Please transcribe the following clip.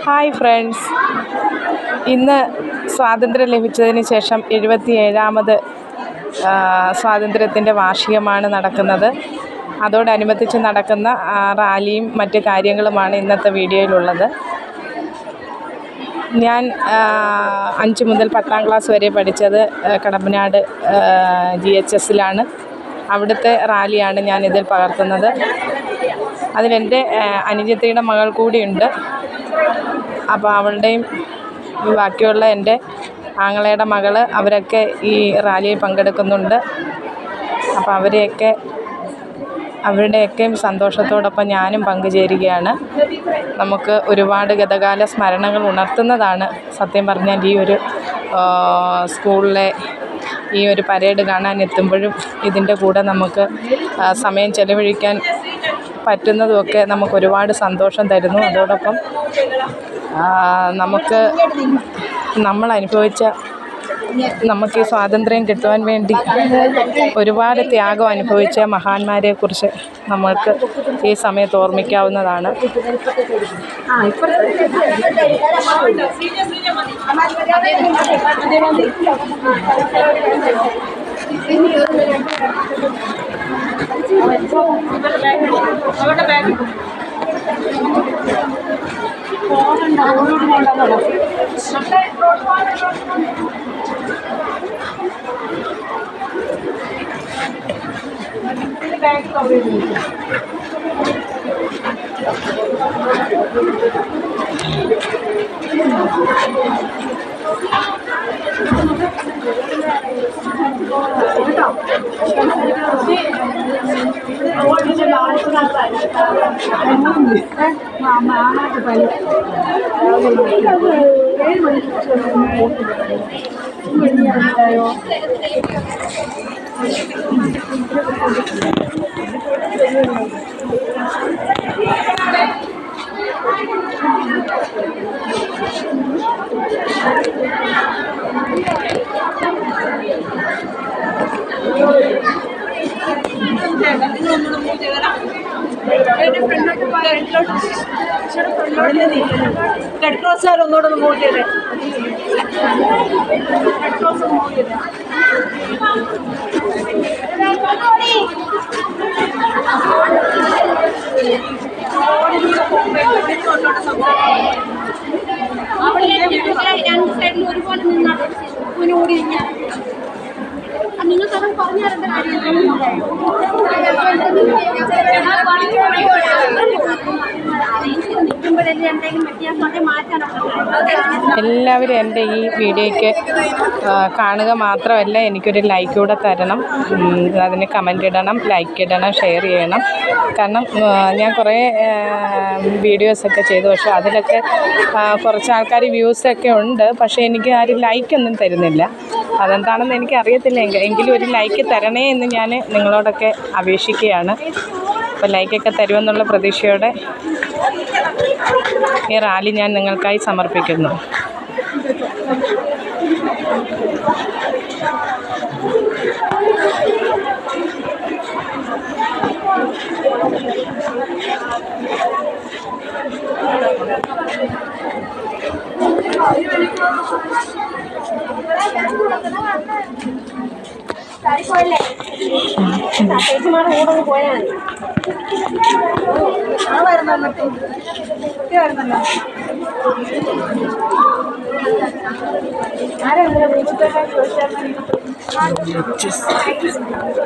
Hi friends, ഇന്ന് സ്വാതന്ത്ര്യം ലഭിച്ചതിന് ശേഷം 77ാമത് സ്വാതന്ത്ര്യത്തിൻ്റെ വാർഷികമാണ് നടക്കുന്നത്. അതോടനുബന്ധിച്ച് നടക്കുന്ന റാലിയും മറ്റ് കാര്യങ്ങളുമാണ് ഇന്നത്തെ വീഡിയോയിലുള്ളത്. ഞാൻ 5 മുതൽ 10ാം ക്ലാസ് വരെ പഠിച്ചത് കടമ്പനാട് GHSലാണ്. അവിടുത്തെ റാലിയാണ് ഞാനിതിൽ പകർത്തുന്നത്. അതിലെൻ്റെ അനുജത്തിയുടെ മകൾ കൂടിയുണ്ട്. അപ്പോൾ അവളുടെയും ബാക്കിയുള്ള എൻ്റെ ആങ്ങളയുടെ മകൾ അവരൊക്കെ ഈ റാലിയിൽ പങ്കെടുക്കുന്നുണ്ട്. അപ്പോൾ അവരുടെയൊക്കെയും സന്തോഷത്തോടൊപ്പം ഞാനും പങ്കുചേരുകയാണ്. നമുക്ക് ഒരുപാട് ഗതകാല സ്മരണകൾ ഉണർത്തുന്നതാണ് സത്യം പറഞ്ഞാൽ ഈ ഒരു സ്കൂളിലെ ഈ ഒരു പരേഡ് കാണാനെത്തുമ്പോഴും ഇതിൻ്റെ കൂടെ നമുക്ക് സമയം ചെലവഴിക്കാൻ പറ്റുന്നതുമൊക്കെ നമുക്ക് ഒരുപാട് സന്തോഷം തരുന്നു. അതോടൊപ്പം നമുക്ക് ഈ സ്വാതന്ത്ര്യം കിട്ടുവാൻ വേണ്ടി ഒരുപാട് ത്യാഗം അനുഭവിച്ച മഹാന്മാരെക്കുറിച്ച് നമ്മൾക്ക് ഈ സമയത്ത് ഓർമ്മിക്കാവുന്നതാണ്. റെഡ് ക്രോസ് ഒന്നുകൂടെ ഒന്ന് മൂവ് ചെയ്തേ. റെഡ് ക്രോസ് മൂവ് ചെയ്തേ. രണ്ട് സൈഡിൽ ഒരുപോലെ നിന്നാണ് കൂടി നിങ്ങൾക്കത് പറഞ്ഞു തരേണ്ട കാര്യമില്ല. എല്ലാവരും എൻ്റെ ഈ വീഡിയോയ്ക്ക് കാണുക മാത്രമല്ല, എനിക്കൊരു ലൈക്ക് കൂടെ തരണം. അതിന് കമൻ്റ് ഇടണം, ലൈക്ക് ഇടണം, ഷെയർ ചെയ്യണം. കാരണം ഞാൻ കുറേ വീഡിയോസൊക്കെ ചെയ്തു, പക്ഷേ അതിലൊക്കെ കുറച്ച് ആൾക്കാർ വ്യൂസൊക്കെ ഉണ്ട്. പക്ഷേ എനിക്ക് ആരും ലൈക്കൊന്നും തരുന്നില്ല. അതെന്താണെന്ന് എനിക്കറിയത്തില്ല. എങ്കിലും ഒരു ലൈക്ക് തരണേ എന്ന് ഞാൻ നിങ്ങളോടൊക്കെ അപേക്ഷിക്കുകയാണ്. അപ്പോൾ ലൈക്കൊക്കെ തരുമെന്നുള്ള പ്രതീക്ഷയോടെ ഈ റാലി ഞാൻ നിങ്ങൾക്കായി സമർപ്പിക്കുന്നു. ചേച്ചിമാരുടെ കൂടെ ഒന്ന് പോയാൽ മതി. ആരാ വിളിച്ചിട്ട് ചോദിച്ചാൽ